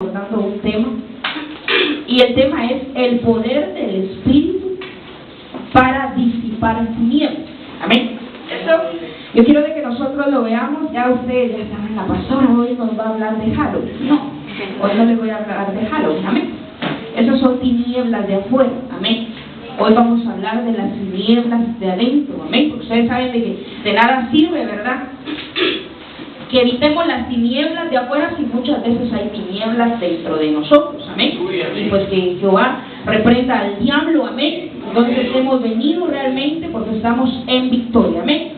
abordando un tema, y el tema es el poder del Espíritu para disipar tinieblas. Amén. Eso yo quiero de que nosotros lo veamos. Ya ustedes ya saben, la pastora hoy nos va a hablar de Halloween. No, hoy no les voy a hablar de Halloween. Amén. Esas son tinieblas de afuera. Amén. Hoy vamos a hablar de las tinieblas de adentro. Amén. Porque ustedes saben de que de nada sirve, ¿verdad?, que evitemos las tinieblas de afuera si muchas veces hay tinieblas dentro de nosotros. Amén. Y pues que Jehová reprenda al diablo. Amén. Entonces hemos venido realmente porque estamos en victoria. Amén.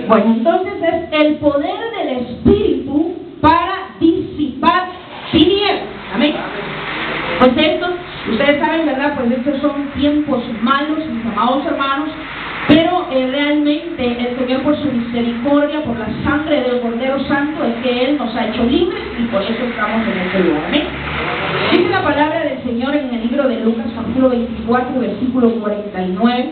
Bueno, entonces es el poder del Espíritu para disipar tinieblas. Amén. Pues estos, ustedes saben, ¿verdad? Pues estos son tiempos malos, mis amados hermanos. Pero realmente el Señor, por su misericordia, por la sangre del Cordero Santo, es que Él nos ha hecho libres y por eso estamos en este lugar. Amén. Dice la palabra del Señor en el libro de Lucas, capítulo 24, versículo 49.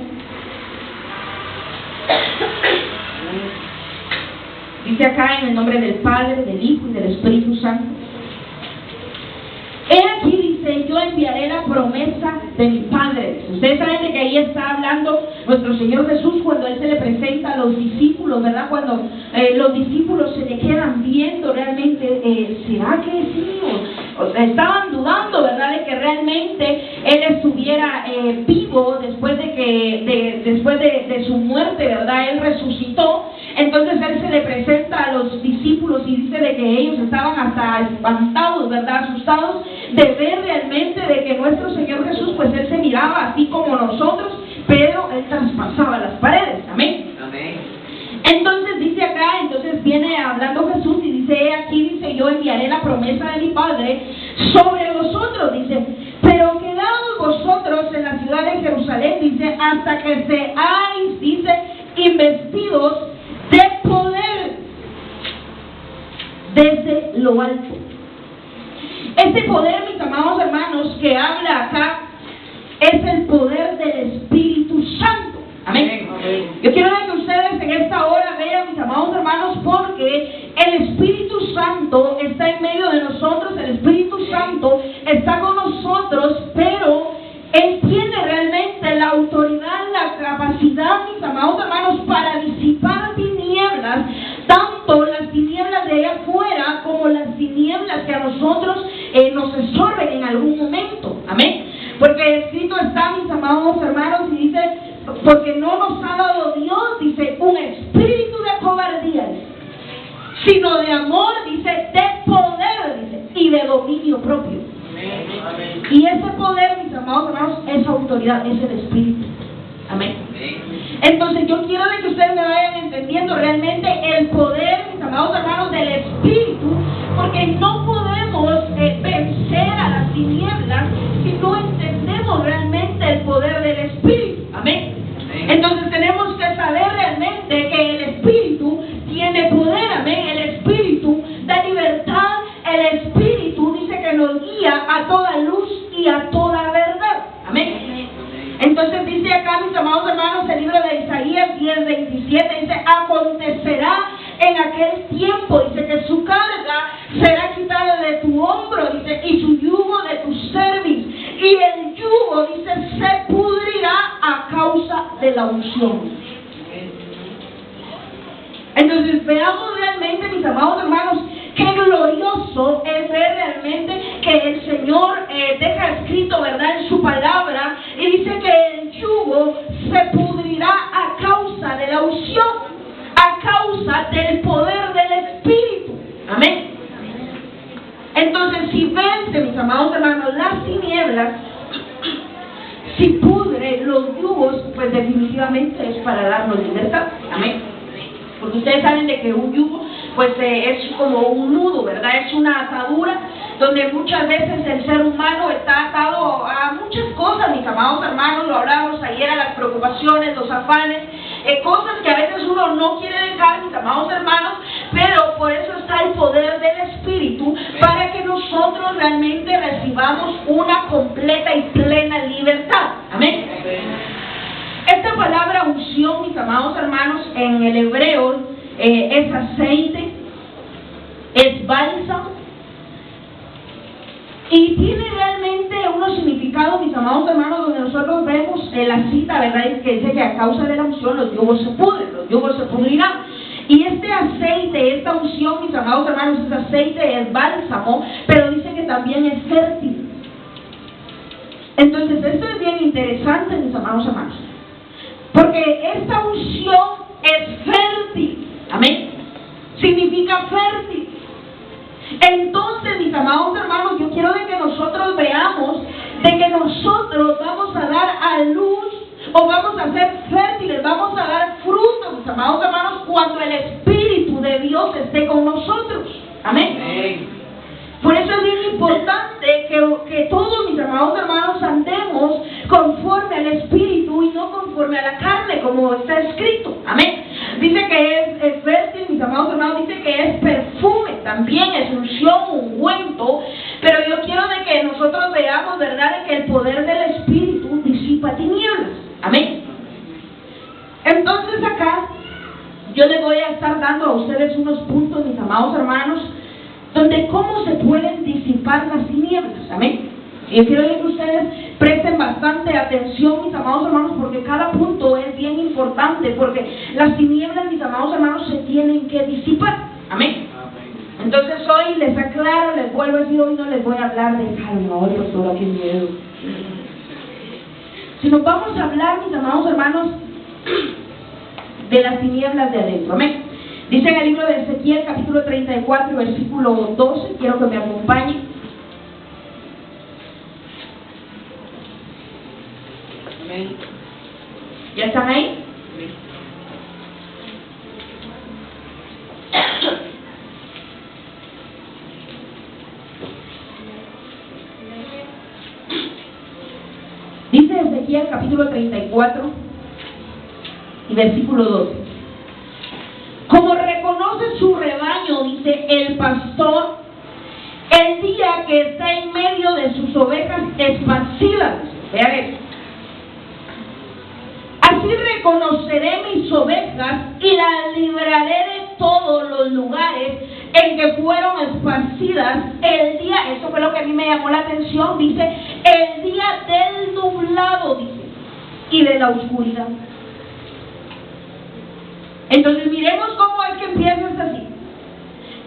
Dice acá en el nombre del Padre, del Hijo y del Espíritu Santo. He aquí, dice, yo enviaré la promesa de mi Padre. Ustedes saben de que ahí está hablando nuestro Señor Jesús cuando Él se le presenta a los discípulos, ¿verdad? Cuando los discípulos se le quedan viendo realmente, ¿será que sí? O sea, estaban dudando, ¿verdad?, de que realmente Él estuviera vivo después de su muerte, ¿verdad? Él resucitó. Entonces Él se le presenta a los discípulos y dice de que ellos estaban hasta espantados, ¿verdad?, asustados de ver realmente de que nuestro Señor Jesús, pues Él se miraba así como nosotros, pero Él traspasaba las paredes. Amén. Amén. Entonces dice acá, entonces viene hablando Jesús y dice, he aquí, dice, yo enviaré la promesa de mi Padre sobre vosotros, dice, pero quedaos vosotros en la ciudad de Jerusalén, dice, hasta que seáis, dice, investidos de poder desde lo alto. Este poder, mis amados hermanos, que habla acá, es el poder del Espíritu Santo. Amén. Yo quiero que ustedes en esta hora vean, mis amados hermanos, porque el Espíritu Santo está en medio de nosotros, el Espíritu Santo está con nosotros, pero Él tiene realmente la autoridad, la capacidad, mis amados hermanos, para disipar tinieblas, tanto las tinieblas de allá afuera como las tinieblas que a nosotros nos estorben en algún momento. Amén. Porque escrito está, mis amados hermanos, y dice, porque no nos ha dado Dios, dice, un espíritu de cobardía, sino de amor, dice, de poder, dice, y de dominio propio. Amén. Y ese poder, mis amados hermanos, esa autoridad, es el Espíritu. Amén. Entonces yo quiero de que ustedes me vayan entendiendo realmente el poder, mis amados hermanos, del Espíritu, porque no podemos vencer a las tinieblas si no entendemos realmente el poder del Espíritu. Amén. Entonces tenemos que saber realmente que el Espíritu tiene poder. Amén. El Espíritu da libertad. El Espíritu dice que nos guía a toda luz y a toda verdad. Amén. Entonces dice acá, mis amados hermanos, el libro de Isaías 10:27, dice, acontecerá en aquel tiempo, dice, que su carga será quitada de tu hombro, dice, y su yugo de tu cerviz, y el yugo, dice, se pudrirá a causa de la unción. Entonces veamos realmente, mis amados hermanos, qué glorioso es ver realmente que el Señor deja escrito, ¿verdad?, en su palabra, y dice que el yugo se pudrirá a causa de la unción, a causa del poder del Espíritu. Amén. Entonces, si vence, mis amados hermanos, las tinieblas, si pudre los yugos, pues definitivamente es para darnos libertad. Amén. Porque ustedes saben de que un yugo, pues es como un nudo, ¿verdad? Es una atadura donde muchas veces el ser humano está atado a muchas cosas, mis amados hermanos. Lo hablábamos ayer, a las preocupaciones, los afanes, cosas que a veces uno no quiere dejar, mis amados hermanos, pero por eso está el poder del Espíritu, para que nosotros realmente recibamos una completa y plena libertad. Amén. Esta palabra unción, mis amados hermanos, en el hebreo es aceite, es bálsamo, Y tiene realmente unos significados, mis amados hermanos, donde nosotros vemos en la cita, ¿verdad? Que dice que a causa de la unción los yugos se pudren, los yugos se pudrirán. Y este aceite, esta unción, mis amados hermanos, este aceite es bálsamo, pero dice que también es fértil. Entonces, esto es bien interesante, mis amados hermanos, porque esta unción es fértil. Amén. Significa fértil. Entonces, mis amados hermanos, yo quiero de que nosotros veamos de que nosotros vamos a dar a luz o vamos a ser fértiles, vamos a dar frutos, mis amados hermanos, cuando el Espíritu de Dios esté con nosotros. Amén. Amén. Por eso es bien importante que todos, mis amados hermanos, andemos conforme al Espíritu y no conforme a la carne, como está escrito. Amén. Dice que es fértil, mis amados hermanos, dice que es perfume, también es unción, ungüento, pero yo quiero de que nosotros veamos, ¿verdad?, de que el poder del Espíritu disipa tinieblas. Amén. Entonces acá, yo les voy a estar dando a ustedes unos puntos, mis amados hermanos, donde cómo se pueden disipar las tinieblas. Amén. Y yo quiero que ustedes presten bastante atención, mis amados hermanos, porque cada punto es bien importante, porque las tinieblas, mis amados hermanos, se tienen que disipar. Amén. Entonces hoy les aclaro, les vuelvo a decir, hoy no les voy a hablar de calma, pastora, qué miedo. Si nos vamos a hablar, mis amados hermanos, de las tinieblas de adentro. Amén. Dice en el libro de Ezequiel, capítulo 34, versículo 12, quiero que me acompañen. Amén. ¿Ya están ahí? Dice Ezequiel, capítulo 34 y versículo 12. Como reconoce su rebaño, dice el pastor, el día que está en medio de sus ovejas esparcidas. Vean esto. Así reconoceré mis ovejas y las libraré de todos los lugares en que fueron esparcidas el día, eso fue lo que a mí me llamó la atención, dice, el día del nublado, dice, y de la oscuridad. Entonces miremos cómo es que empieza esta así.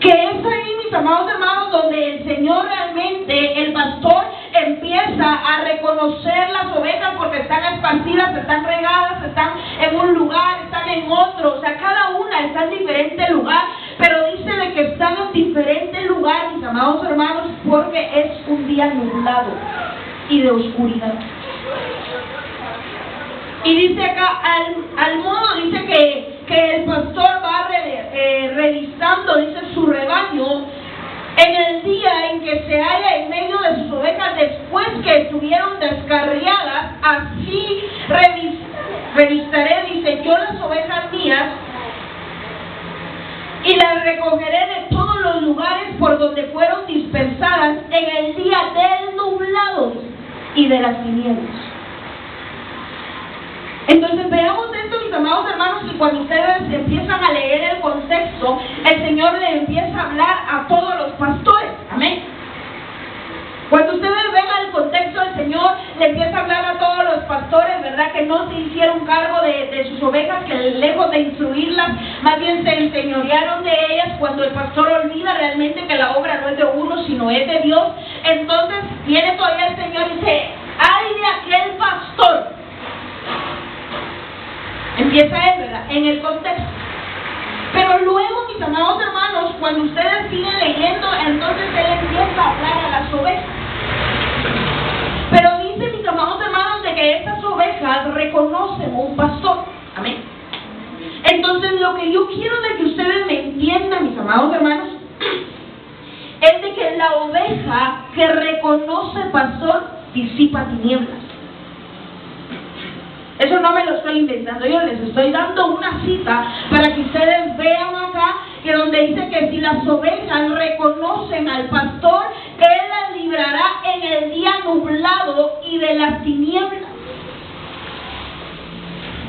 Que es ahí, mis amados hermanos, donde el Señor realmente, el pastor, empieza a reconocer las ovejas porque están esparcidas, están regadas, están en un lugar, están en otro. O sea, cada una está en diferente lugar, pero dice de que están en diferente lugar, mis amados hermanos, porque es un día nublado y de oscuridad. Y dice acá, al modo, dice que el pastor va revisando, dice, su rebaño en el día en que se halla en medio de sus ovejas después que estuvieron descarriadas, así revistaré, dice, yo las ovejas mías y las recogeré de todos los lugares por donde fueron dispersadas en el día del nublado y de las tinieblas. Entonces veamos esto, mis amados hermanos, y cuando ustedes empiezan a leer el contexto, el Señor le empieza a hablar a todos los pastores. Amén. Cuando ustedes ven el contexto, el Señor le empieza a hablar a todos los pastores, ¿verdad? Que no se hicieron cargo de sus ovejas, que lejos de instruirlas, más bien se enseñorearon de ellas. Cuando el pastor olvida realmente que la obra no es de uno, sino es de Dios, entonces viene todavía el Señor y dice, ¡ay de aquel pastor! Empieza él, ¿verdad?, en el contexto. Pero luego, mis amados hermanos, cuando ustedes siguen leyendo, entonces él empieza a hablar a las ovejas. Pero dice, mis amados hermanos, de que estas ovejas reconocen un pastor. Amén. Entonces, lo que yo quiero de que ustedes me entiendan, mis amados hermanos, es de que la oveja que reconoce pastor disipa tinieblas. Eso no me lo estoy inventando, yo les estoy dando una cita para que ustedes vean acá, que donde dice que si las ovejas reconocen al pastor, él las librará en el día nublado y de las tinieblas.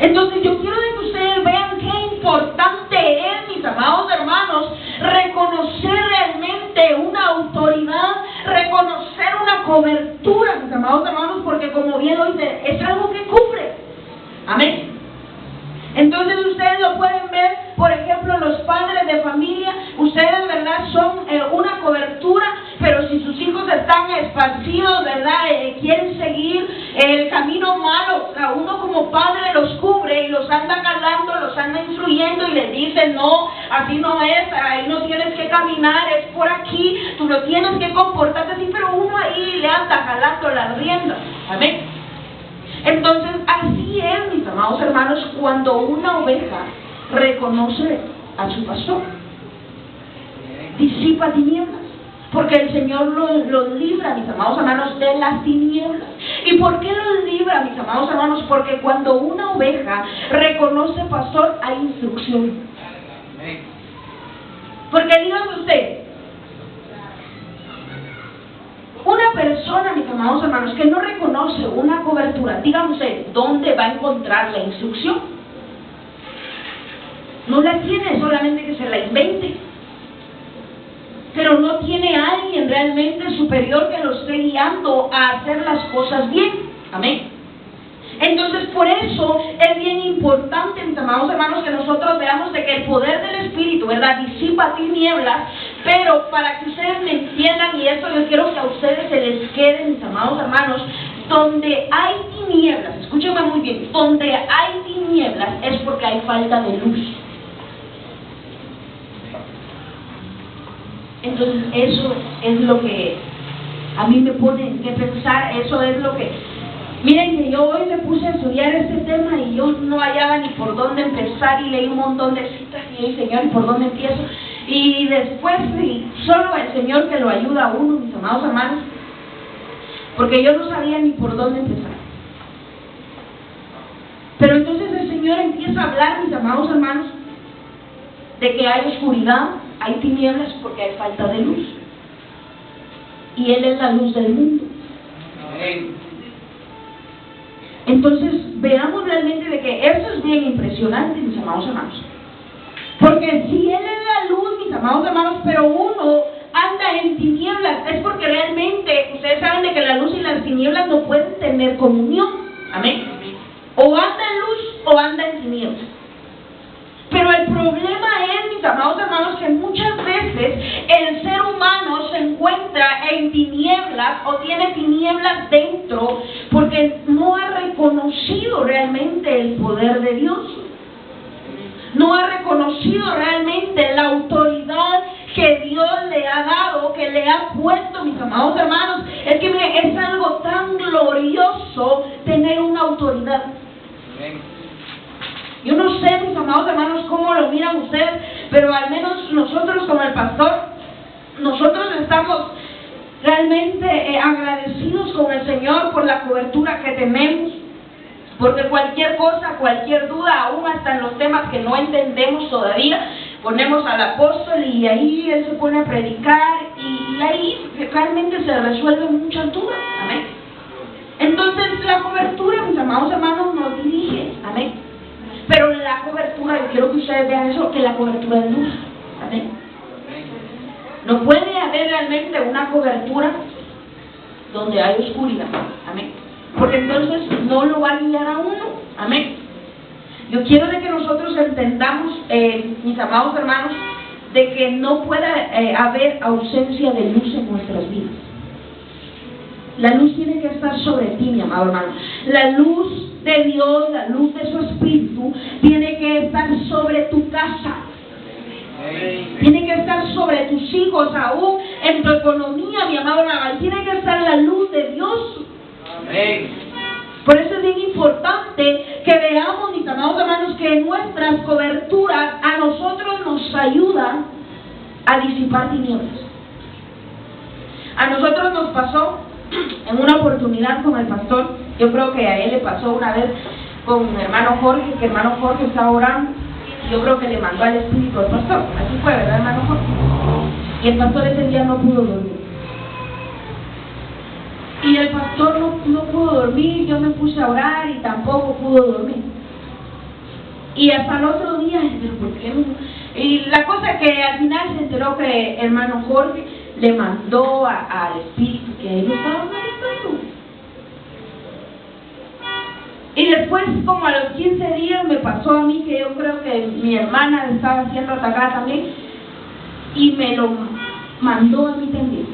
Entonces yo quiero que ustedes vean qué importante es, mis amados hermanos, reconocer realmente una autoridad, reconocer una cobertura, mis amados hermanos, porque como bien lo dice, es algo que cubre. Amén. Entonces ustedes lo pueden ver, por ejemplo, los padres de familia, ustedes, ¿verdad?, son una cobertura, pero si sus hijos están esparcidos, ¿verdad?, quieren seguir el camino malo, o sea, uno como padre los cubre y los anda calando, los anda instruyendo y les dice, no, así no es, ahí no tienes que caminar, es por aquí, tú no tienes que comportarte así, pero uno ahí le anda jalando las riendas. Amén. Entonces, así es, mis amados hermanos, cuando una oveja reconoce a su pastor. Disipa tinieblas, porque el Señor los libra, mis amados hermanos, de las tinieblas. ¿Y por qué los libra, mis amados hermanos? Porque cuando una oveja reconoce pastor, hay instrucción. Porque díganme usted, una persona, mis amados hermanos, que no reconoce una cobertura, díganme usted, ¿dónde va a encontrar la instrucción? No la tiene, solamente que se la invente. Pero no tiene a alguien realmente superior que lo esté guiando a hacer las cosas bien. Amén. Entonces, por eso es bien importante, mis amados hermanos, que nosotros veamos de que el poder del Espíritu, ¿verdad?, disipa tinieblas, pero para que ustedes me entiendan, y eso yo quiero que a ustedes se les quede, mis amados hermanos, donde hay tinieblas, escúchenme muy bien, donde hay tinieblas es porque hay falta de luz. Entonces, eso es lo que a mí me pone que pensar, eso es lo que... Miren que yo hoy me puse a estudiar este tema y yo no hallaba ni por dónde empezar y leí un montón de citas y dije, Señor, ¿y por dónde empiezo? Y después, sí, solo el Señor que lo ayuda a uno, mis amados hermanos, porque yo no sabía ni por dónde empezar. Pero entonces el Señor empieza a hablar, mis amados hermanos, de que hay oscuridad, hay tinieblas porque hay falta de luz. Y Él es la luz del mundo. Amén. Entonces, veamos realmente de que eso es bien impresionante, mis amados hermanos. Porque si Él es la luz, mis amados hermanos, pero uno anda en tinieblas, es porque realmente, ustedes saben de que la luz y las tinieblas no pueden tener comunión. Amén. O anda en luz o anda en tinieblas. Pero el problema es, mis amados hermanos, que muchas veces el ser humano se encuentra en tinieblas o tiene tinieblas dentro porque no ha reconocido realmente el poder de Dios. No ha reconocido realmente la autoridad que Dios le ha dado, que le ha puesto, mis amados hermanos. Es que miren, es algo tan glorioso tener una autoridad. Yo no sé, mis amados hermanos, cómo lo miran ustedes, pero al menos nosotros como el pastor, nosotros estamos realmente agradecidos con el Señor por la cobertura que tenemos, porque cualquier cosa, cualquier duda, aún hasta en los temas que no entendemos todavía, ponemos al apóstol y ahí él se pone a predicar y ahí realmente se resuelven muchas dudas. Amén. Entonces la cobertura, mis amados hermanos, nos dirige. Amén. Pero la cobertura, yo quiero que ustedes vean eso, que la cobertura es luz. Amén. No puede haber realmente una cobertura donde hay oscuridad. Amén. Porque entonces no lo va a guiar a uno. Amén. Yo quiero de que nosotros entendamos, mis amados hermanos, de que no pueda haber ausencia de luz en nuestras vidas. La luz tiene que estar sobre ti, mi amado hermano. La luz de Dios, la luz de su Espíritu, tiene que estar sobre tu casa. Tiene que estar sobre tus hijos, aún en tu economía, mi amado hermano. Tiene que estar la luz de Dios. Por eso es bien importante que veamos, mis amados hermanos, que nuestras coberturas a nosotros nos ayudan a disipar tinieblas. A nosotros nos pasó en una oportunidad con el pastor, yo creo que a él le pasó una vez con mi hermano Jorge, que hermano Jorge estaba orando, y yo creo que le mandó al Espíritu al pastor, así fue, ¿verdad, hermano Jorge? Y el pastor ese día no pudo dormir. Y el pastor no pudo dormir, yo me puse a orar y tampoco pudo dormir. Y hasta el otro día, pero ¿por qué no? Y la cosa que al final se enteró que hermano Jorge le mandó al Espíritu que ellos estaban ahí. Y después, como a los 15 días, me pasó a mí que yo creo que mi hermana estaba siendo atacada también, y me lo mandó a mí también.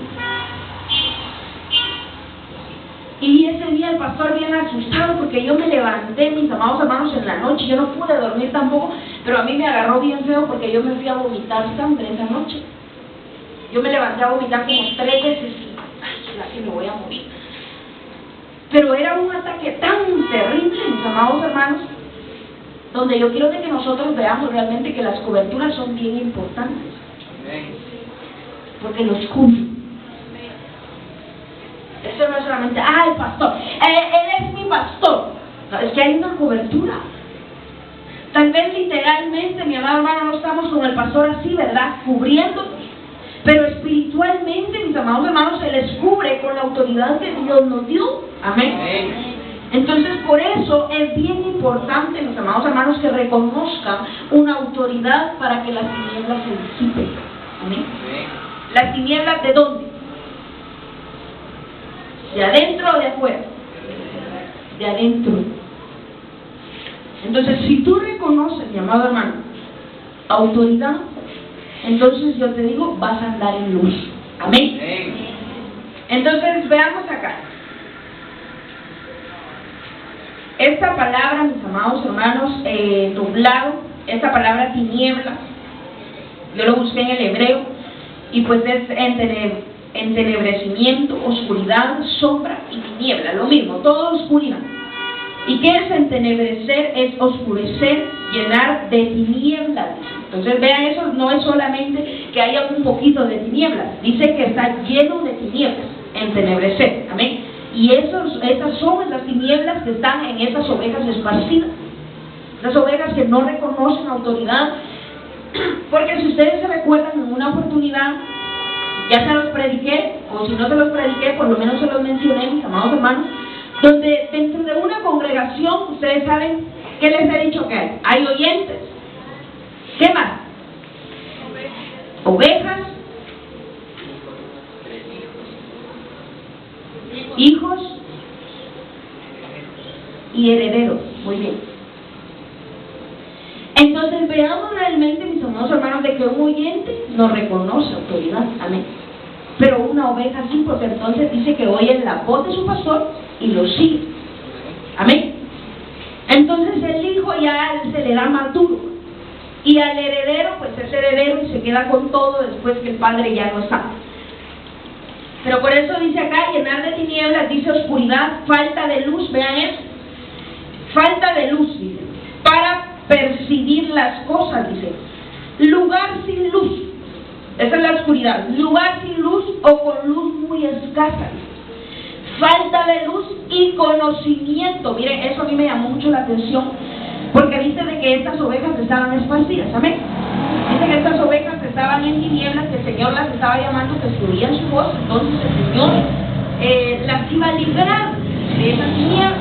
Y ese día el pastor bien asustado porque yo me levanté, mis amados hermanos, en la noche. Yo no pude dormir tampoco, pero a mí me agarró bien feo porque yo me fui a vomitar sangre esa noche. Yo me levanté a vomitar como 3 veces y casi me voy a morir. Pero era un ataque tan terrible, mis amados hermanos, donde yo quiero de que nosotros veamos realmente que las coberturas son bien importantes, porque los cubren. Esto no es solamente, el pastor, él es mi pastor. No, es que hay una cobertura. Tal vez literalmente, mi amado hermano, no estamos con el pastor así, ¿verdad? Cubriéndonos. Pero espiritualmente, mis amados hermanos, se les cubre con la autoridad que Dios nos dio. Amén. Entonces, por eso es bien importante, mis amados hermanos, que reconozcan una autoridad para que las tinieblas se disipen. Amén. ¿Las tinieblas de dónde? ¿De adentro o de afuera? De adentro. Entonces, si tú reconoces, mi amado hermano, autoridad, entonces yo te digo, vas a andar en luz. Amén. Entonces, veamos acá. Esta palabra, mis amados hermanos, nublado, esta palabra tiniebla, yo lo busqué en el hebreo, y pues es entenebrecimiento, oscuridad, sombra y tiniebla, lo mismo, todo oscuridad. ¿Y qué es entenebrecer? Es oscurecer, llenar de tinieblas. Entonces vean, eso no es solamente que haya un poquito de tinieblas, dice que está lleno de tinieblas, entenebrecer, amén. Y esas son las tinieblas que están en esas ovejas esparcidas, las ovejas que no reconocen autoridad. Porque si ustedes se recuerdan, en una oportunidad ya se los prediqué, o si no se los prediqué, por lo menos se los mencioné, mis amados hermanos, donde dentro de una congregación, ustedes saben, ¿qué les he dicho que hay? Hay oyentes. ¿Qué más? Ovejas, hijos y herederos. Muy bien. Entonces veamos realmente, mis amados hermanos, de que un oyente no reconoce autoridad. Amén. Pero una oveja sí, porque entonces dice que oye la voz de su pastor y lo sigue. Amén. Entonces el hijo ya se le da más duro, y al heredero pues es heredero y se queda con todo después que el padre ya no está. Pero por eso dice acá, llenar de tinieblas, dice oscuridad, falta de luz. Vean eso, falta de luz, dice, para percibir las cosas, dice, lugar sin luz. Esa es la oscuridad, lugar sin luz o con luz muy escasa. Falta de luz y conocimiento. Miren, eso a mí me llamó mucho la atención, porque dice de que estas ovejas estaban esparcidas. Amén. Dice que estas ovejas estaban en tinieblas, que el Señor las estaba llamando, que escucharan su voz. Entonces el Señor las iba a librar de esas tinieblas.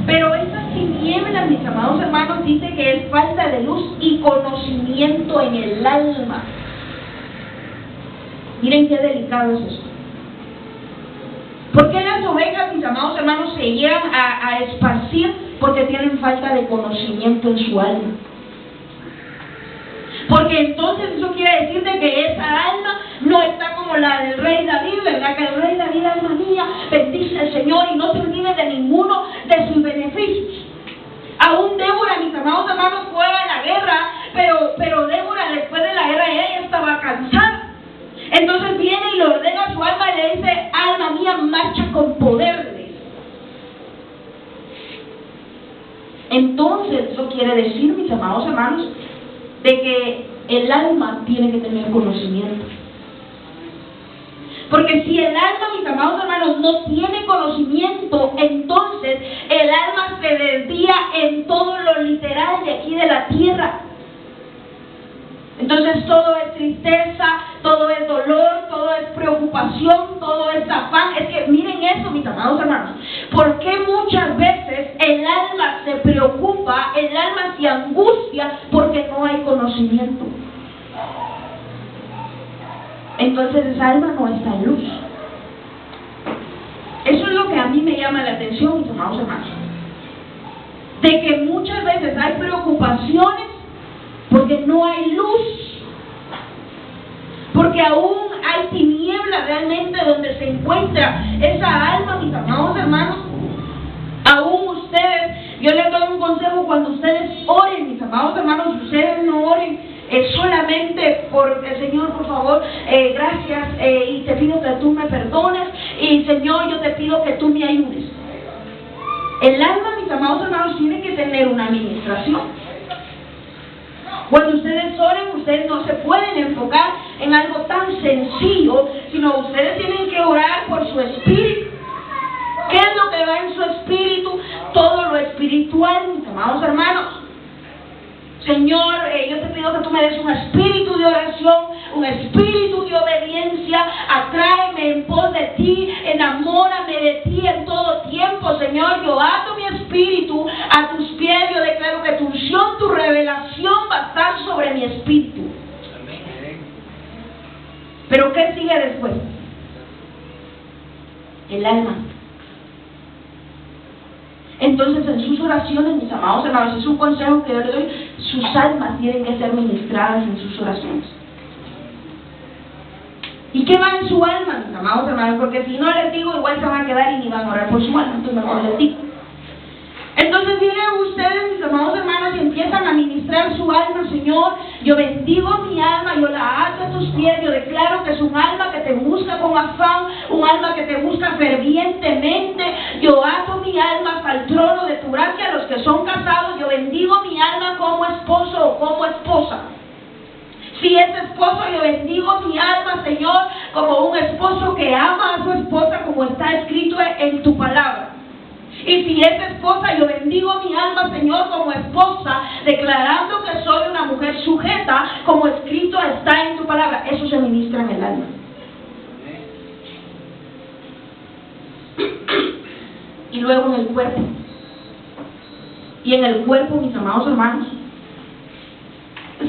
Pero esas tinieblas, mis amados hermanos, dice que es falta de luz y conocimiento en el alma. Miren qué delicado es esto. ¿Por qué las ovejas, mis amados hermanos, se llegan a esparcir? Porque tienen falta de conocimiento en su alma. Porque entonces eso quiere decir de que esa alma no está como la del rey David, ¿verdad? Que el rey David, alma mía, bendice al Señor y no se olvide de ninguno de sus beneficios. Aún Débora, mis amados hermanos, fue a la guerra, pero Débora, después de la guerra, ella estaba cansada. Entonces viene y le ordena a su alma y le dice, alma mía, marcha con poder. Entonces eso quiere decir, mis amados hermanos, de que el alma tiene que tener conocimiento. Porque si el alma, mis amados hermanos, no tiene conocimiento, entonces el alma se desvía en todo lo literal de aquí de la tierra. Entonces todo es tristeza, todo es dolor, todo es preocupación, todo es afán. Es que miren eso, mis amados hermanos, porque muchas veces el alma se preocupa, el alma se angustia porque no hay conocimiento. Entonces esa alma no está en luz. Eso es lo que a mí me llama la atención, mis amados hermanos. de que muchas veces hay preocupaciones porque no hay luz, porque aún hay tiniebla realmente donde se encuentra esa alma, mis amados hermanos. Aún ustedes, yo les doy un consejo: cuando ustedes oren, mis amados hermanos, ustedes no oren solamente por el Señor, por favor, gracias, y te pido que tú me perdones, y Señor, yo te pido que tú me ayudes. El alma, mis amados hermanos, tiene que tener una administración. Cuando ustedes oren, ustedes no se pueden enfocar en algo tan sencillo, sino ustedes tienen que orar por su espíritu. ¿Qué es lo que va en su espíritu? Todo lo espiritual, mis amados hermanos. Señor, yo te pido que tú me des un espíritu de oración, un espíritu de obediencia. Atráeme en pos de ti, enamórame de ti en todo tiempo, Señor. Yo ato mi espíritu a tus pies. Yo declaro que tu unción, tu revelación va a estar sobre mi espíritu. Pero ¿qué sigue después? El alma. Entonces, en sus oraciones, mis amados hermanos, es un consejo que yo les doy: sus almas tienen que ser ministradas en sus oraciones. ¿Y qué va en su alma, mis amados hermanos? Porque si no les digo, igual se van a quedar y ni van a orar por su alma, entonces mejor les digo. Entonces vienen ustedes, mis amados hermanos, y empiezan a ministrar su alma. Señor, yo bendigo mi alma, yo la ato a tus pies. Yo declaro que es un alma que te busca con afán, un alma que te busca fervientemente. Yo ato mi alma al trono de tu gracia. A los que son casados, yo bendigo mi alma como esposo o como esposa. Si es esposo, yo bendigo mi alma, Señor, como un esposo que ama a su esposa, como está escrito en tu palabra. Y si es esposa, yo bendigo mi alma, Señor, como esposa, declarando que soy una mujer sujeta, como escrito está en tu palabra. Eso se ministra en el alma. Y luego en el cuerpo. Y en el cuerpo, mis amados hermanos,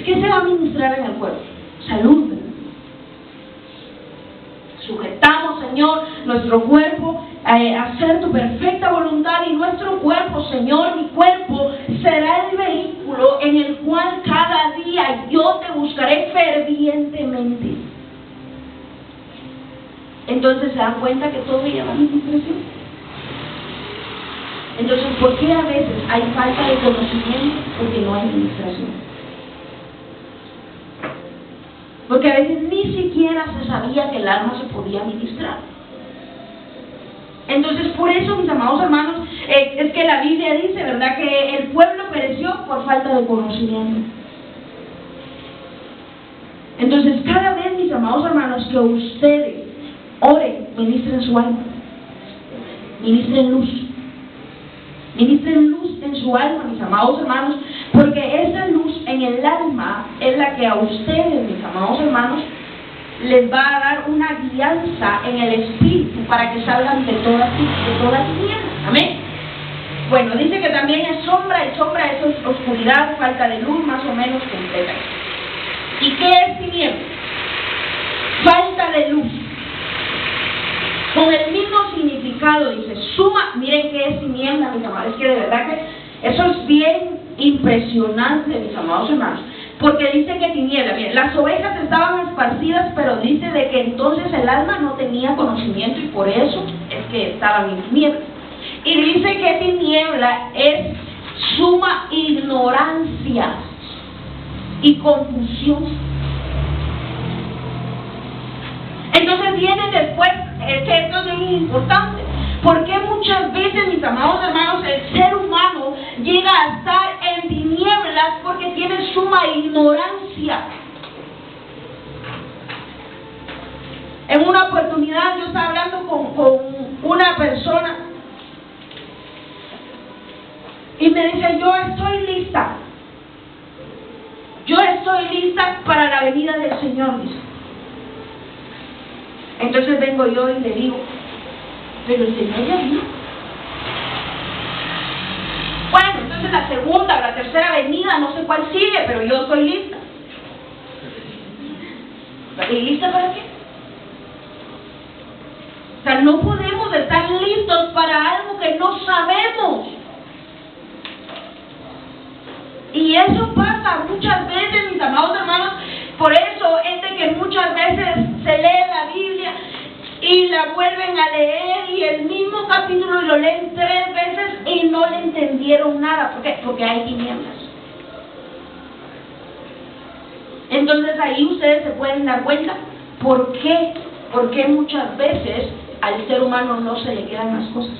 ¿qué se va a ministrar en el cuerpo? Salud, ¿verdad? Sujetamos, Señor, nuestro cuerpo a hacer tu perfecta voluntad, y nuestro cuerpo, Señor, mi cuerpo será el vehículo en el cual cada día yo te buscaré fervientemente. Entonces se dan cuenta que todo lleva administración. Entonces, ¿por qué a veces hay falta de conocimiento? Porque no hay administración. Porque a veces ni siquiera se sabía que el alma se podía ministrar. Entonces, por eso, mis amados hermanos, es que la Biblia dice, ¿verdad?, que el pueblo pereció por falta de conocimiento. Entonces, cada vez, mis amados hermanos, que ustedes oren, ministren su alma, ministren luz. Ministren luz en su alma, mis amados hermanos, porque esa luz en el alma es la que a ustedes, mis amados hermanos, les va a dar una guianza en el espíritu para que salgan de toda tiniebla. Amén. Bueno, dice que también es sombra, y sombra es oscuridad, falta de luz, más o menos completa. ¿Y qué es tiniebla? Falta de luz. Con el mismo significado, dice suma. Miren qué es tiniebla, mis amados. Es que de verdad que eso es bien impresionante, mis amados hermanos. Porque dice que tiniebla, miren, las ovejas estaban esparcidas, pero dice de que entonces el alma no tenía conocimiento, y por eso es que estaban en tiniebla. Y dice que tiniebla es suma ignorancia y confusión. Entonces viene después, es que esto es muy importante, porque muchas veces, mis amados hermanos, el ser humano llega a estar en tinieblas porque tiene suma ignorancia. En una oportunidad yo estaba hablando con una persona y me dice: yo estoy lista para la venida del Señor, dice. Entonces vengo yo y le digo: pero el Señor ya vino. Bueno, entonces la segunda o la tercera venida, no sé cuál sigue, pero yo estoy lista. ¿Y lista para qué? O sea, no podemos estar listos para algo que no sabemos. vuelven a leer y el mismo capítulo lo leen 3 veces y no le entendieron nada. ¿Por qué? Porque hay tinieblas. Entonces ahí ustedes se pueden dar cuenta por qué muchas veces al ser humano no se le quedan las cosas.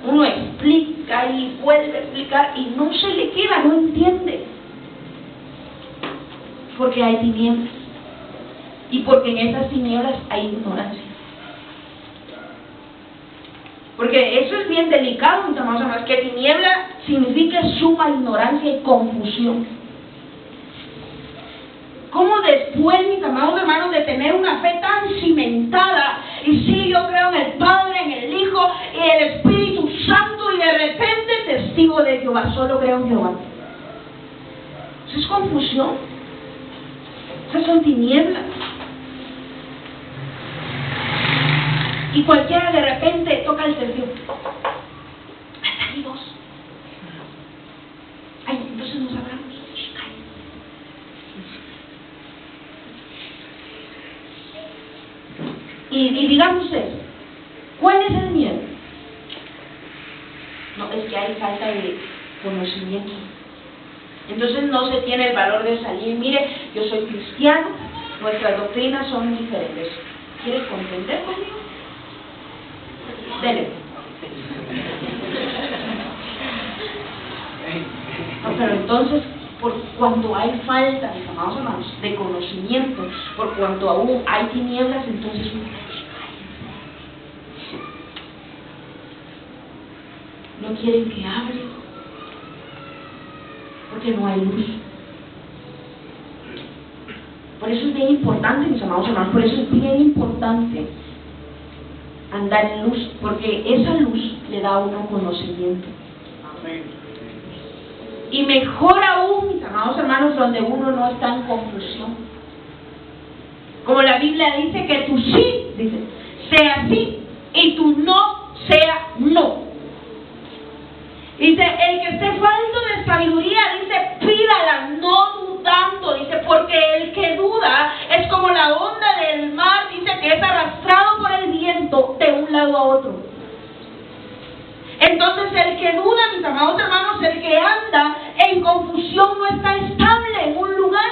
Uno explica y vuelve a explicar y no se le queda, no entiende. Porque hay tinieblas. Y porque en esas tinieblas hay ignorancia. Porque eso es bien delicado, mis amados hermanos, que tiniebla significa suma ignorancia y confusión. ¿Cómo después, mis amados hermanos, de tener una fe tan cimentada, y sí, yo creo en el Padre, en el Hijo y el Espíritu Santo, y de repente testigo de Jehová, solo creo en Jehová? Eso es confusión. Esas son tinieblas. Y cualquiera de repente toca el teléfono. Hasta Dios. Ay, entonces nos hablamos. Y digamos usted, ¿cuál es el miedo? No, es que hay falta de conocimiento. Entonces no se tiene el valor de salir. Mire, yo soy cristiano, nuestras doctrinas son diferentes. ¿Quieres comprender conmigo? Dele. No, pero entonces, por cuanto hay falta, mis amados hermanos, de conocimiento, por cuanto aún hay tinieblas, entonces no quieren que hable, porque no hay luz. Por eso es bien importante, mis amados hermanos, por eso es bien importante andar en luz, porque esa luz le da a uno conocimiento. Amén. Y mejor aún, mis amados hermanos, donde uno no está en confusión. Como la Biblia dice, que tu sí, dice, sea sí, y tu no sea no. Dice, el que esté falto de sabiduría, dice, pídala, no dudando, dice, porque el que duda es como la onda del mar, dice, que es arrastrado por el viento de un lado a otro. Entonces el que duda, mis amados hermanos, el que anda en confusión, no está estable en un lugar.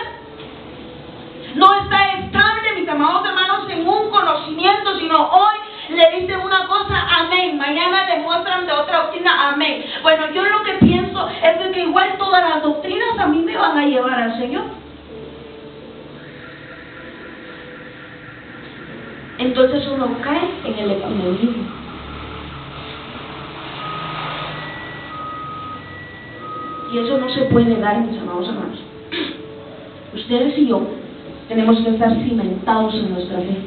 No está estable, mis amados hermanos, en un conocimiento, sino hoy le dicen una cosa, amén, mañana le muestran de otra doctrina, amén. Bueno, yo lo que pienso es de que igual todas las doctrinas a mí me van a llevar al Señor. Entonces uno cae en el ecumenismo. Y eso no se puede dar, mis amados hermanos. Ustedes y yo tenemos que estar cimentados en nuestra fe.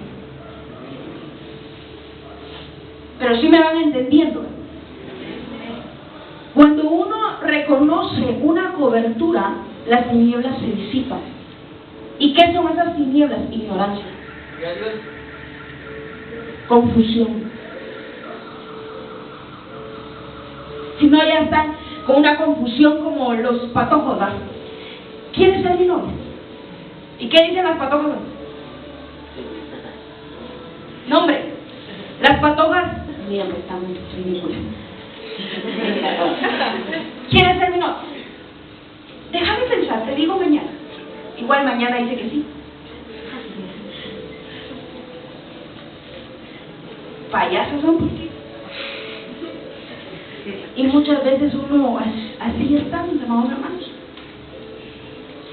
Pero sí me van entendiendo. Cuando uno reconoce una cobertura, las tinieblas se disipan. ¿Y qué son esas tinieblas? Ignorancia. Confusión. Si no, ya están con una confusión como los patojos, ¿verdad? ¿Quién es el novio? ¿Y qué dicen las patojas? Nombre. Las patojas, mira, me están muy ridículas. ¿Quién es el novio? Déjame pensar, te digo mañana. Igual mañana dice que sí. Payasos son porque. Y muchas veces uno así está, mis amados hermanos.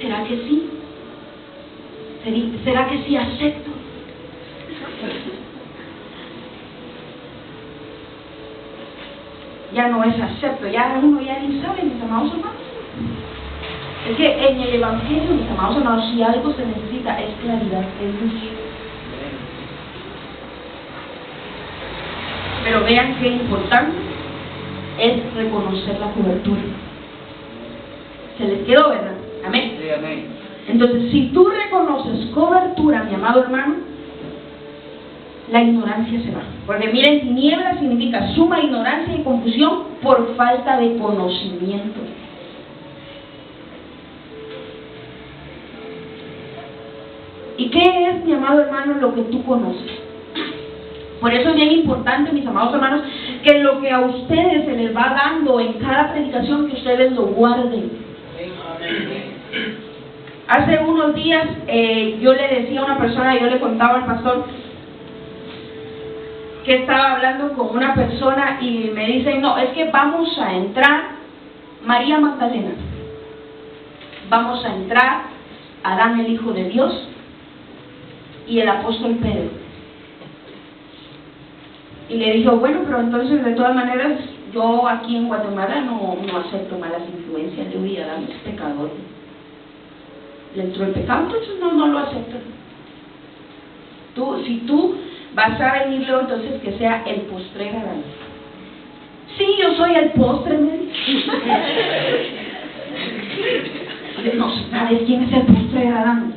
¿Será que sí? ¿Será que sí acepto? Ya no es acepto, ya uno ya ni sabe, mis amados hermanos. Es que en el Evangelio, mis amados hermanos, si algo se necesita es claridad, es luz. Pero vean qué importante es reconocer la cobertura. Se les quedó, ¿verdad? Amén. Sí, amén. Entonces, si tú reconoces cobertura, mi amado hermano, la ignorancia se va. Porque miren, tiniebla significa suma ignorancia y confusión por falta de conocimiento. ¿Y qué es, mi mi amado hermano, lo que tú conoces. Por eso es bien importante, mis amados hermanos, que lo que a ustedes se les va dando en cada predicación, que ustedes lo guarden. Hace unos días yo le decía a una persona, yo le contaba al pastor que estaba hablando con una persona y me dice, no, es que vamos a entrar María Magdalena, vamos a entrar Adán el Hijo de Dios y el apóstol Pedro. Y le dijo, bueno, pero entonces de todas maneras yo aquí en Guatemala no acepto malas influencias. Le digo, Adán es pecador, le entró el pecado, entonces no lo acepto. Si tú vas a venir luego, entonces que sea el postrer Adán. Sí, yo soy el postre, me dice. No sabes quién es el postre Adán.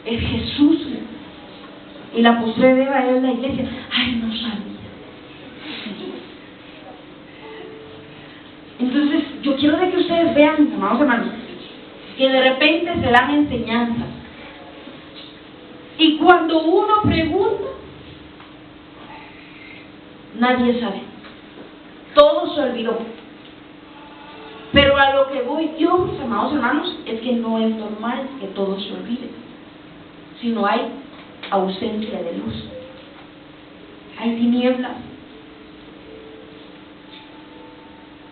Es Jesús. Y la postre de Eva es la iglesia. Ay, no sabía. Entonces, yo quiero de que ustedes vean, mis amados hermanos, que de repente se dan enseñanzas. Y cuando uno pregunta, nadie sabe. Todo se olvidó. Pero a lo que voy yo, mis amados hermanos, es que no es normal que todo se olvide, sino hay ausencia de luz, hay tinieblas.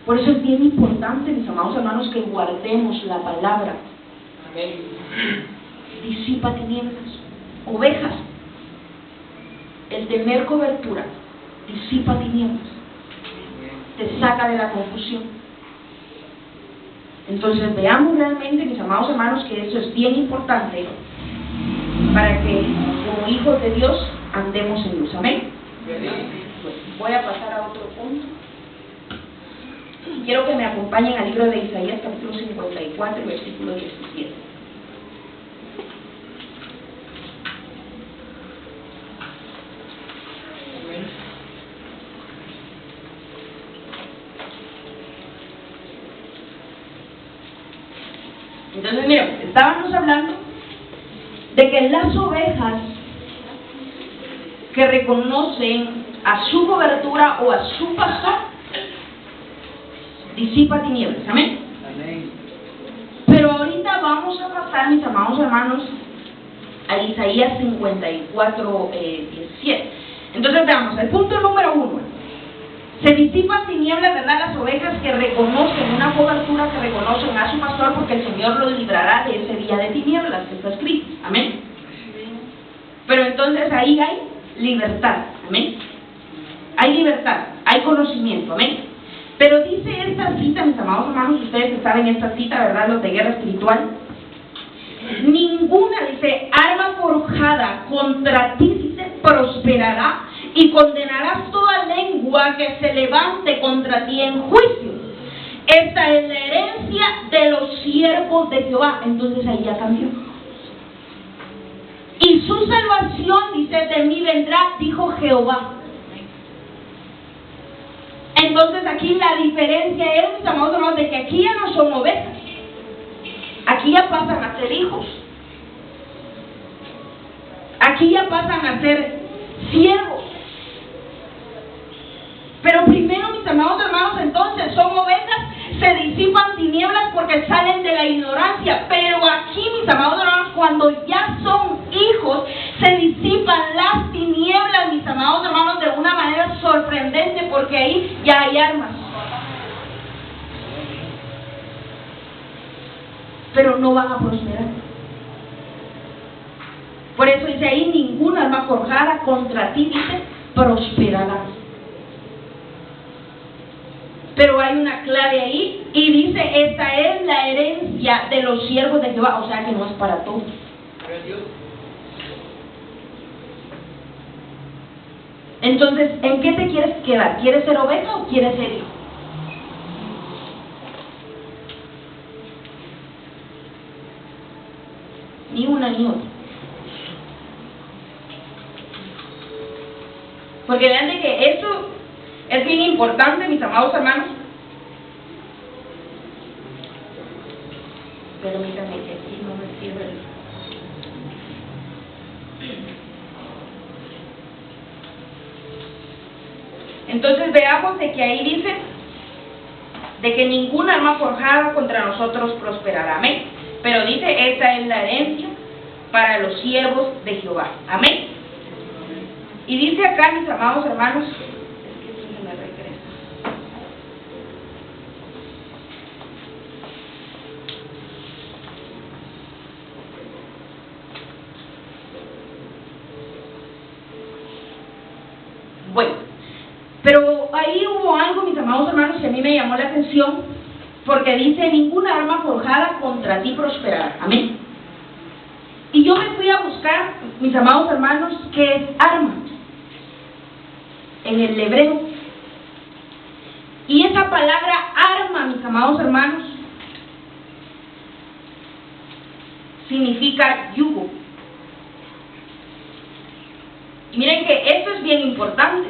Por eso es bien importante, mis amados hermanos, que guardemos la palabra. Amén. Disipa tinieblas. Ovejas, el tener cobertura disipa tinieblas, te saca de la confusión. Entonces veamos realmente, mis amados hermanos, que eso es bien importante para que como hijos de Dios andemos en luz. Amén. Voy a pasar a otro punto. Quiero que me acompañen al libro de Isaías, capítulo 54, versículo 17. Entonces, mira, estábamos hablando de que las ovejas que reconocen a su cobertura o a su pastor disipa tinieblas. Amén. Amén. Pero ahorita vamos a pasar, mis amados hermanos, a Isaías 54, 17. Entonces veamos, el punto número 1. Se disipan tinieblas, ¿verdad? Las ovejas que reconocen una cobertura, que reconocen a su pastor, porque el Señor los librará de ese día de tinieblas, que está escrito. Amén. Pero entonces ahí hay libertad. Amén. Hay libertad, hay conocimiento. Amén. Pero dice esta cita, mis amados hermanos, ustedes que saben esta cita, ¿verdad? Los de guerra espiritual. Ninguna, dice, arma forjada contra ti, dice, prosperará, y condenarás toda lengua que se levante contra ti en juicio. Esta es la herencia de los siervos de Jehová. Entonces ahí ya cambió. Y su salvación, dice, de mí vendrá, dijo Jehová. Entonces aquí la diferencia es, mis amados hermanos, de que aquí ya no son ovejas. Aquí ya pasan a ser hijos. Aquí ya pasan a ser siervos. Pero primero, mis amados hermanos, entonces son ovejas, se disipan tinieblas porque salen de la ignorancia. Pero aquí, mis amados hermanos, cuando ya son hijos, se disipan las tinieblas, mis amados hermanos, de una manera sorprendente, porque ahí ya hay armas. Pero no van a prosperar. Por eso dice ahí, ninguna arma forjada contra ti, dice, prosperará. Pero hay una clave ahí y dice, esta es la herencia de los siervos de Jehová, o sea que no es para todos. Entonces, ¿en qué te quieres quedar? ¿Quieres ser oveja o quieres ser hijo? Ni una ni otra. Porque vean de que esto es bien importante, mis amados hermanos. Permítanme que aquí no me sirve. Entonces veamos de que ahí dice de que ninguna arma forjada contra nosotros prosperará. Amén. Pero dice, esta es la herencia para los siervos de Jehová. Amén. Y dice acá, mis amados hermanos, es que se me regresa. Bueno, pero ahí hubo algo, mis amados hermanos, que a mí me llamó la atención, porque dice, ninguna arma forjada contra ti prosperará. Amén. Y yo me fui a buscar, mis amados hermanos, qué es arma en el hebreo. Y esa palabra arma, mis amados hermanos, significa yugo. Y miren que esto es bien importante,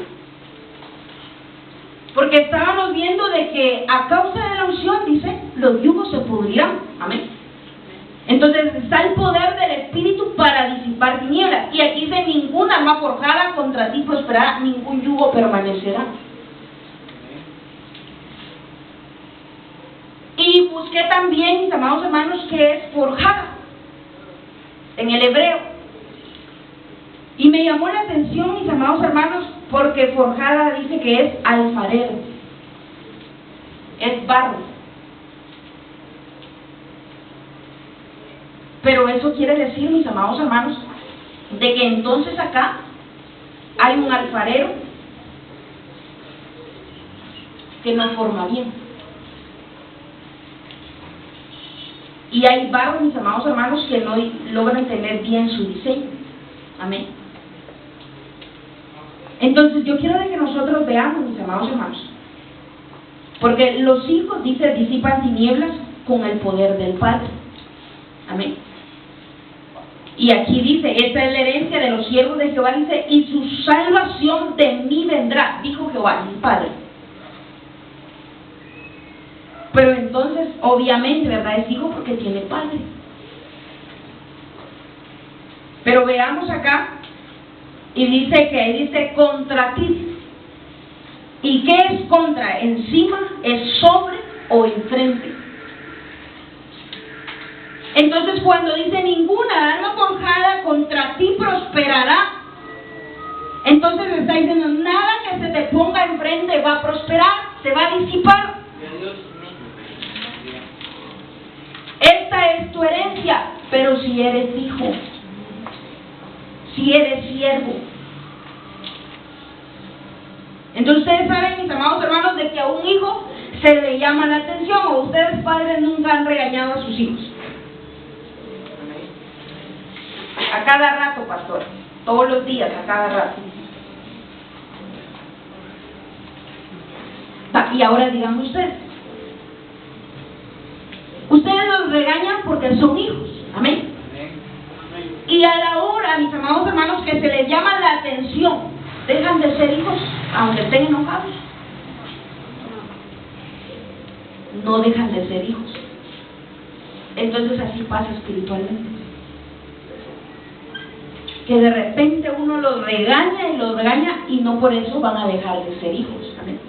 porque estábamos viendo de que a causa de la unción, dice, los yugos se pudrirán. Amén. Entonces está el poder del Espíritu para disipar tinieblas. Y aquí dice, ninguna arma forjada contra ti prosperará, ningún yugo permanecerá. Y busqué también, mis amados hermanos, qué es forjada en el hebreo. Y me llamó la atención, mis amados hermanos, porque forjada dice que es alfarero, es barro. Pero eso quiere decir, mis amados hermanos, de que entonces acá hay un alfarero que no forma bien. Y hay barro, mis amados hermanos, que no logran tener bien su diseño. Amén. Entonces yo quiero de que nosotros veamos, mis amados hermanos, porque los hijos, dice, disipan tinieblas con el poder del Padre. Amén. Y aquí dice, esta es la herencia de los siervos de Jehová, dice, y su salvación de mí vendrá, dijo Jehová, mi Padre. Pero entonces, obviamente, ¿verdad? Es hijo porque tiene padre. Pero veamos acá, y dice que ahí dice contra ti. ¿Y qué es contra? Encima, es sobre o enfrente. Entonces cuando dice ninguna arma forjada contra ti prosperará, entonces está diciendo nada que se te ponga enfrente va a prosperar, se va a disipar. Esta es tu herencia, pero si eres hijo, si eres siervo. Entonces ustedes saben, mis amados hermanos, de que a un hijo se le llama la atención, o ustedes padres nunca han regañado a sus hijos. A cada rato, pastor, todos los días, a cada rato. Y ahora digan ustedes los regañan porque son hijos. Amén. Y a la hora, mis amados hermanos, que se les llama la atención, dejan de ser hijos, aunque estén enojados. No dejan de ser hijos. Entonces así pasa espiritualmente. Que de repente uno los regaña y no por eso van a dejar de ser hijos. Amén.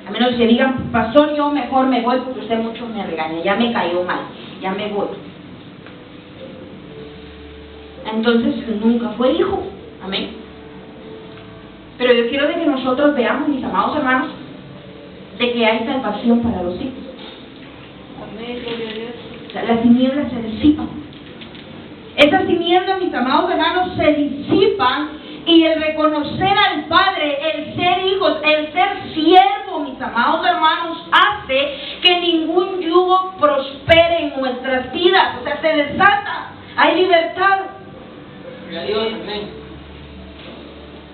A menos que digan, pastor, yo mejor me voy porque usted mucho me regaña, ya me cayó mal, ya me voy. Entonces nunca fue hijo. Amén. Pero yo quiero de que nosotros veamos, mis amados hermanos, de que hay salvación para los hijos. Amén. O sea, las tinieblas se disipan. Esas tinieblas, mis amados hermanos, se disipan, y el reconocer al Padre, el ser hijos, el ser siervo, mis amados hermanos, hace que ningún yugo prospere en nuestras vidas. O sea, se desata, hay libertad.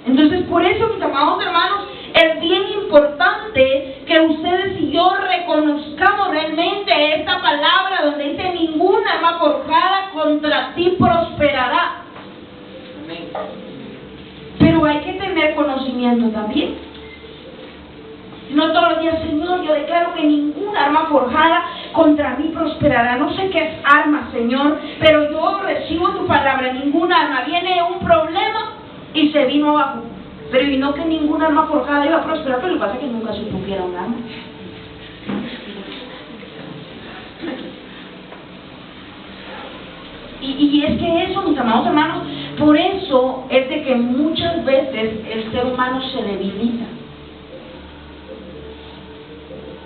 Entonces, por eso, mis amados hermanos, es bien importante que ustedes y yo reconozcamos realmente esta palabra donde dice ninguna arma forjada contra ti prosperará. Amén. Pero hay que tener conocimiento también. No todos los días, Señor, yo declaro que ninguna arma forjada contra mí prosperará. No sé qué es arma, Señor, pero yo recibo tu palabra. Ninguna arma. Viene un problema y se vino abajo. Pero y no que ninguna arma forjada iba a prosperar, pero lo que pasa es que nunca supo que era un arma. Y es que eso, mis amados hermanos, por eso es de que muchas veces el ser humano se debilita.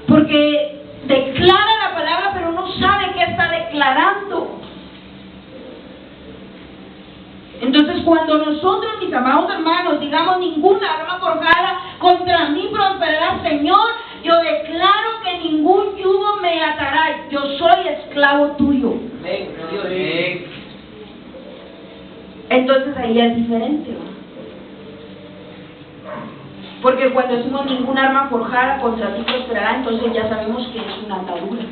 Porque declara la palabra, pero no sabe qué está declarando. Entonces, cuando nosotros, mis amados hermanos, digamos ninguna arma forjada contra mí prosperará, Señor, yo declaro que ningún yugo me atará, yo soy esclavo tuyo. Entonces ahí ya es diferente, ¿no? Porque cuando decimos ninguna arma forjada contra ti prosperará, entonces ya sabemos que es una atadura.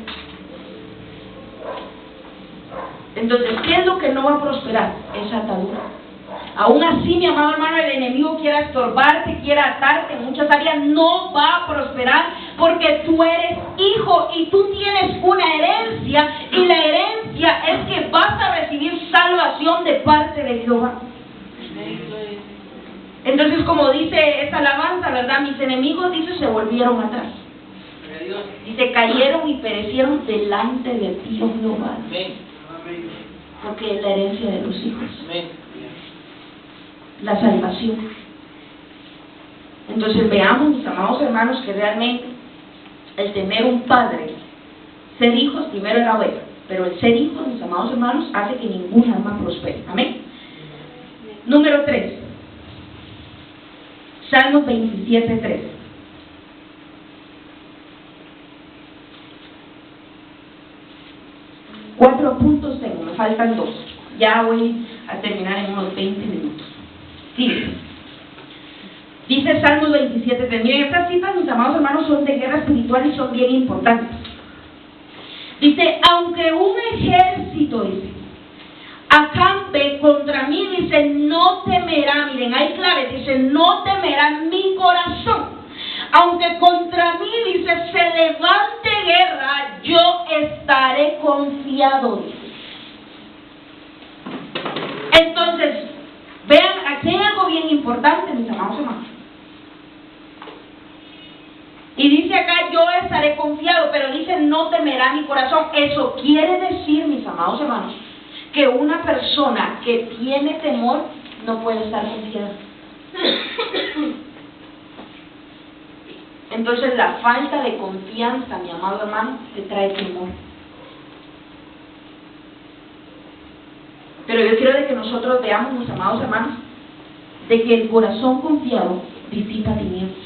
Entonces, ¿qué es lo que no va a prosperar? Esa atadura. Aún así, mi amado hermano, el enemigo quiera estorbarte, quiera atarte en muchas áreas, no va a prosperar, porque tú eres hijo y tú tienes una herencia, y la herencia es que vas a recibir salvación de parte de Jehová. Entonces, como dice esta alabanza, ¿verdad? Mis enemigos, dice, se volvieron atrás. Dice, cayeron y perecieron delante de ti, oh Jehová. Porque es la herencia de los hijos. La salvación. Entonces veamos, mis amados hermanos, que realmente el tener un padre, ser hijos, primero era oveja, pero el ser hijos, mis amados hermanos, hace que ningún alma prospere. Amén. Número 3. Salmos 27:3. Cuatro puntos tengo, me faltan 2. Ya voy a terminar en unos 20 minutos. Sí. Dice Salmos 27:3. Miren, estas citas, mis amados hermanos, son de guerra espiritual y son bien importantes. Dice, aunque un ejército, dice, acampe contra mí, dice, no temerá. Miren, hay clave, dice, no temerá mi corazón. Aunque contra mí, dice, se levante guerra, yo estaré confiado, dice. Entonces, vean, aquí hay algo bien importante, mis amados hermanos. Y dice acá, yo estaré confiado, pero dice, no temerá mi corazón. Eso quiere decir, mis amados hermanos, que una persona que tiene temor no puede estar confiada. Entonces la falta de confianza, mi amado hermano, te trae temor. Pero yo quiero de que nosotros veamos, mis amados hermanos, de que el corazón confiado disipa tinieblas.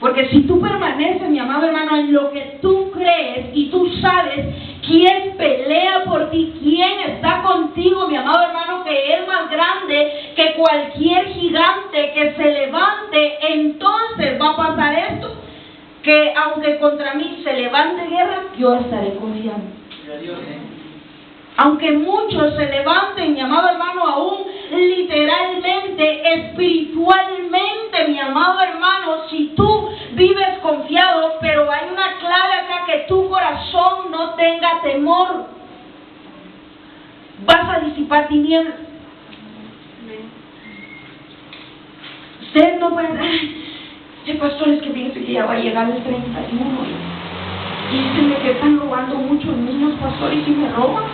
Porque si tú permaneces, mi amado hermano, en lo que tú crees y tú sabes quién pelea por ti, quién está contigo, mi amado hermano, que es más grande que cualquier gigante que se levante, entonces va a pasar esto, que aunque contra mí se levante guerra, yo estaré confiando. Aunque muchos se levanten, mi amado hermano, aún literalmente, espiritualmente, mi amado hermano, si tú vives confiado, pero hay una clave acá, que tu corazón no tenga temor, vas a disipar tinieblas. Ustedes no pueden decir, pastor, es que fíjense que ya va a llegar el 31 y dicen que están robando muchos niños, pastor, y si me roban.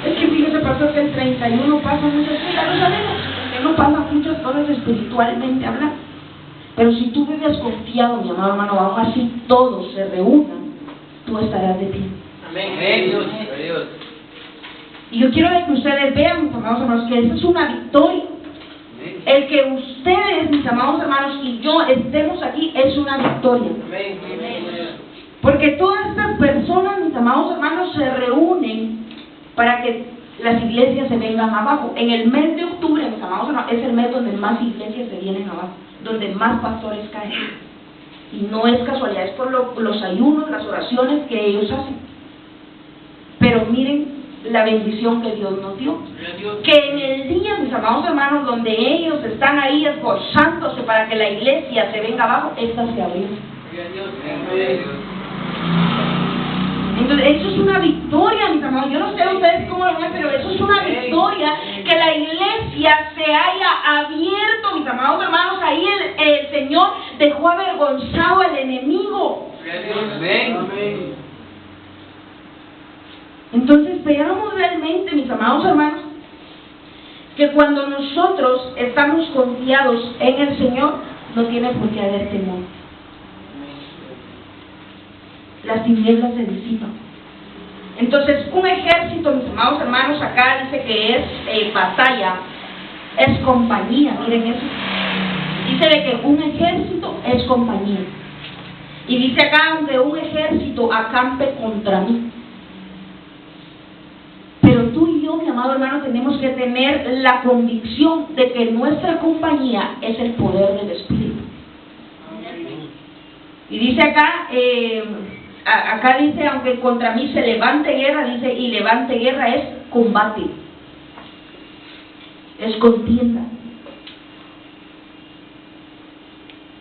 Es que fíjese, pastor, que el 31 pasa muchas cosas, ya lo sabemos, que no pasan muchas cosas espiritualmente hablando. Pero si tú vives confiado, mi amado hermano, aún así todos se reúnan, tú estarás de pie. Amén. Dios. Y yo quiero que ustedes vean, mis amados hermanos, que esa es una victoria. El que ustedes, mis amados hermanos, y yo estemos aquí es una victoria. Amén. Porque todas estas personas, mis amados hermanos, se reúnen para que las iglesias se vengan abajo. En el mes de octubre, mis amados hermanos, es el mes donde más iglesias se vienen abajo, donde más pastores caen. Y no es casualidad, es por los ayunos, las oraciones que ellos hacen. Pero miren la bendición que Dios nos dio. Que en el día, mis amados hermanos, donde ellos están ahí esforzándose para que la iglesia se venga abajo, esta se abrió. Entonces, eso es una victoria, mis amados. Yo no sé ustedes cómo lo ven, pero eso es una victoria, que la iglesia se haya abierto, mis amados hermanos. Ahí el Señor dejó avergonzado al enemigo. Amén. Entonces, veamos realmente, mis amados hermanos, que cuando nosotros estamos confiados en el Señor, no tiene por qué haber temor. Las tinieblas se disipan. Entonces, un ejército, mis amados hermanos, acá dice que es batalla, es compañía. Miren eso. Dice de que un ejército es compañía. Y dice acá, aunque un ejército acampe contra mí. Pero tú y yo, mi amado hermano, tenemos que tener la convicción de que nuestra compañía es el poder del Espíritu. Y dice acá, acá dice, aunque contra mí se levante guerra, dice, y levante guerra es combate, es contienda.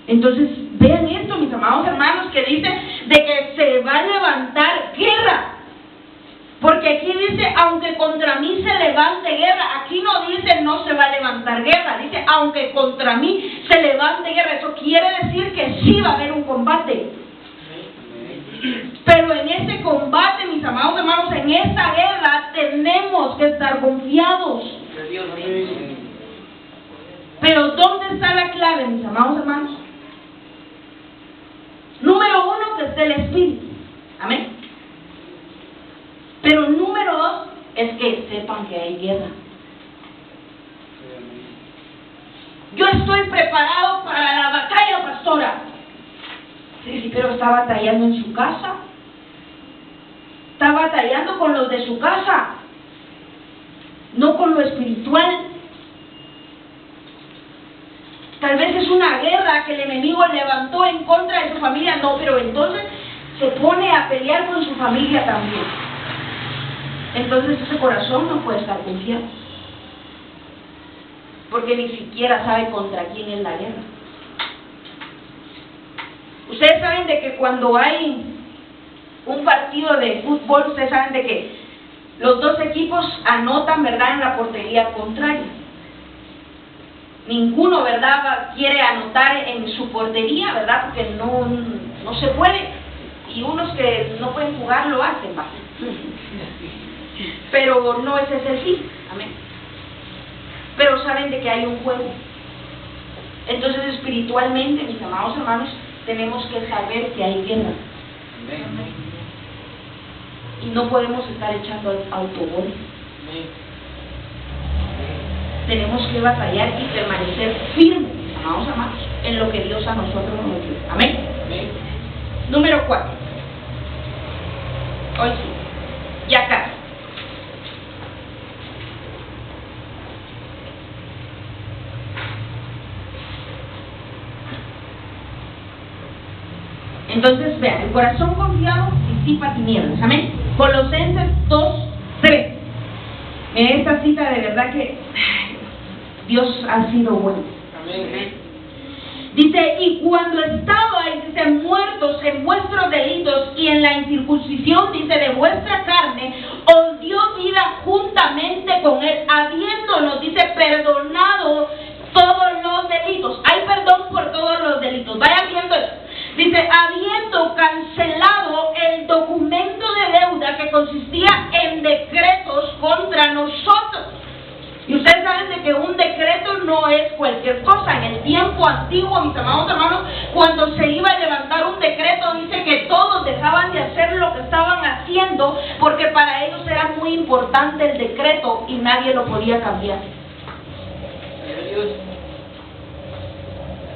Entonces, vean esto, mis amados hermanos, que dice de que se va a levantar guerra. Porque aquí dice, aunque contra mí se levante guerra. Aquí no dice no se va a levantar guerra, dice aunque contra mí se levante guerra. Eso quiere decir que sí va a haber un combate. Pero en ese combate, mis amados hermanos, en esta guerra tenemos que estar confiados. Pero ¿dónde está la clave, mis amados hermanos? Número uno, que esté el Espíritu. Amén. Pero número dos, es que sepan que hay guerra. Yo estoy preparado para la batalla, pastora. Sí, pero está batallando en su casa. Está batallando con los de su casa, no con lo espiritual. Tal vez es una guerra que el enemigo levantó en contra de su familia. No, pero entonces se pone a pelear con su familia también. Entonces ese corazón no puede estar confiado, porque ni siquiera sabe contra quién es la guerra. Ustedes saben de que cuando hay un partido de fútbol, ustedes saben de que los dos equipos anotan, ¿verdad?, en la portería contraria. Ninguno, ¿verdad?, quiere anotar en su portería, ¿verdad?, porque no se puede. Y unos que no pueden jugar lo hacen, ¿va? Pero no ese es el fin. Amén. Pero saben de que hay un juego. Entonces, espiritualmente, mis amados hermanos, tenemos que saber que hay guerra. Amén. Y no podemos estar echando autogol. Tenemos que batallar y permanecer firmes, mis amados hermanos, en lo que Dios a nosotros nos dio. Amén. Amén. Número 4. Hoy sí. Ya casi. Entonces, vean, el corazón confiado disipa tinieblas. Amén. Colosenses 2:3. En esta cita de verdad que Dios ha sido bueno. Amén. Dice, y cuando estabais, dice, muertos en vuestros delitos y en la incircuncisión, dice, de vuestra carne, os dio vida juntamente con él, habiéndonos, dice, perdonado todos los delitos. Hay perdón por todos los delitos. Vayan viendo eso. Dice, habiendo cancelado el documento de deuda que consistía en decretos contra nosotros. Y ustedes saben de que un decreto no es cualquier cosa. En el tiempo antiguo, mis amados hermanos, cuando se iba a levantar un decreto, dice que todos dejaban de hacer lo que estaban haciendo, porque para ellos era muy importante el decreto y nadie lo podía cambiar.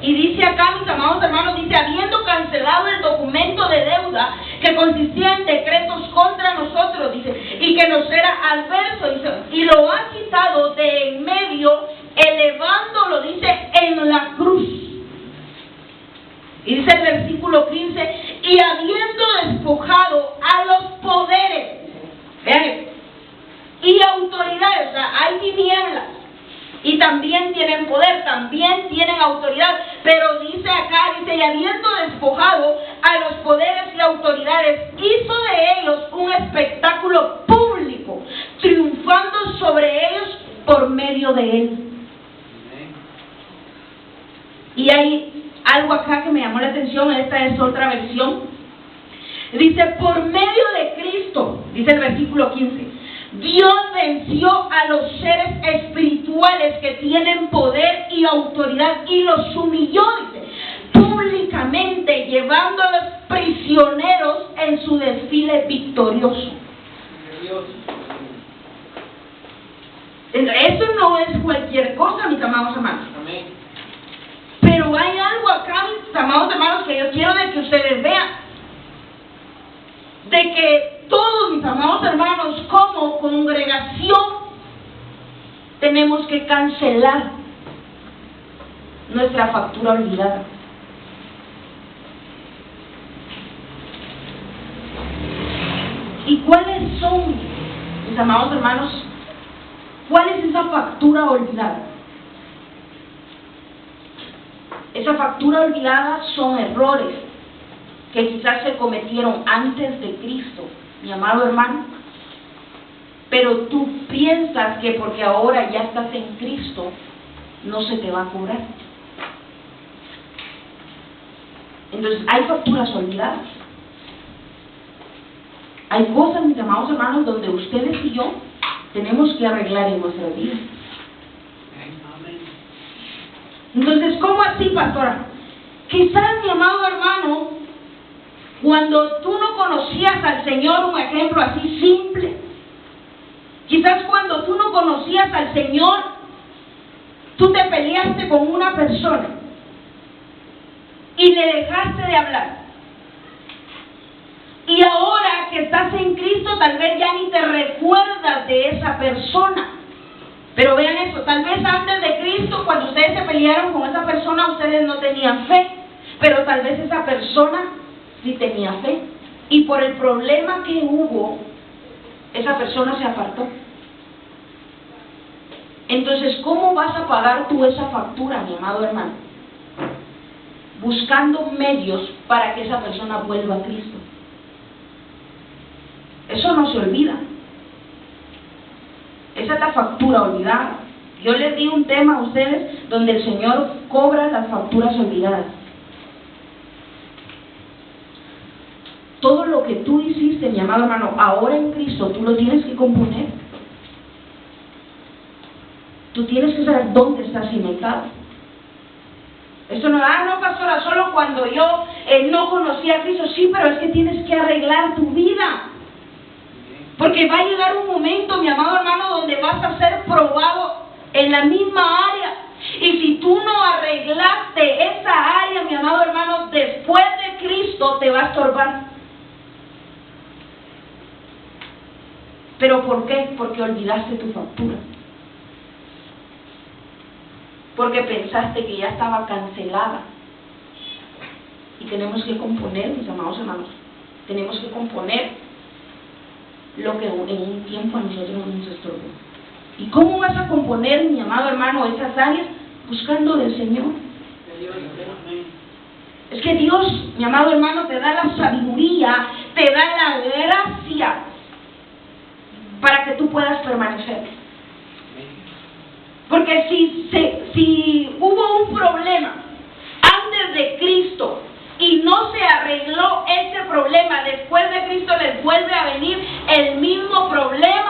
Y dice acá, mis amados hermanos, dice, habiendo cancelado el documento de deuda que consistía en decretos contra nosotros, dice, y que nos era adverso, dice, y lo ha quitado de en medio, elevándolo, dice, en la cruz. Y dice el versículo 15, y habiendo despojado a los poderes, vean, y autoridades, o sea, hay tinieblas, y también tienen poder, también tienen autoridad, pero dice acá, dice, y habiendo despojado a los poderes y autoridades, hizo de ellos un espectáculo público, triunfando sobre ellos por medio de él. Y hay algo acá que me llamó la atención, esta es otra versión. Dice, por medio de Cristo, dice el versículo 15, Dios venció a los seres espirituales que tienen poder y autoridad y los humilló, dice, públicamente, llevándolos prisioneros en su desfile victorioso. Eso no es cualquier cosa, mis amados hermanos. Pero hay algo acá, mis amados hermanos, que yo quiero de que ustedes vean. De que todos, mis amados hermanos, como congregación, tenemos que cancelar nuestra factura olvidada. ¿Y cuáles son, mis amados hermanos, cuál es esa factura olvidada? Esa factura olvidada son errores que quizás se cometieron antes de Cristo, mi amado hermano, pero tú piensas que porque ahora ya estás en Cristo, no se te va a cobrar. Entonces, hay facturas olvidadas. Hay cosas, mis amados hermanos, donde ustedes y yo tenemos que arreglar en nuestra vida. Entonces, ¿cómo así, pastora? Quizás, mi amado hermano, cuando tú no conocías al Señor, un ejemplo así simple, quizás cuando tú no conocías al Señor, tú te peleaste con una persona y le dejaste de hablar. Y ahora que estás en Cristo, tal vez ya ni te recuerdas de esa persona. Pero vean eso, tal vez antes de Cristo, cuando ustedes se pelearon con esa persona, ustedes no tenían fe, pero tal vez esa persona sí tenía fe. Y por el problema que hubo, esa persona se apartó. Entonces, ¿cómo vas a pagar tú esa factura, mi amado hermano? Buscando medios para que esa persona vuelva a Cristo. Eso no se olvida. Esa es la factura olvidada. Yo les di un tema a ustedes donde el Señor cobra las facturas olvidadas. Todo lo que tú hiciste, mi amado hermano, ahora en Cristo, tú lo tienes que componer. Tú tienes que saber dónde estás cimentado. Esto no, no, pastora, solo cuando yo no conocí a Cristo. Sí, pero es que tienes que arreglar tu vida. Porque va a llegar un momento, mi amado hermano, donde vas a ser probado en la misma área. Y si tú no arreglaste esa área, mi amado hermano, después de Cristo te va a estorbar. ¿Pero por qué? Porque olvidaste tu factura. Porque pensaste que ya estaba cancelada. Y tenemos que componer, mis amados hermanos, tenemos que componer lo que en un tiempo a nosotros nos estorbó. ¿Y cómo vas a componer, mi amado hermano, esas áreas? Buscando del Señor. Es que Dios, mi amado hermano, te da la sabiduría, te da la gracia para que tú puedas permanecer. Porque si hubo un problema antes de Cristo y no se arregló ese problema, después de Cristo les vuelve a venir el mismo problema.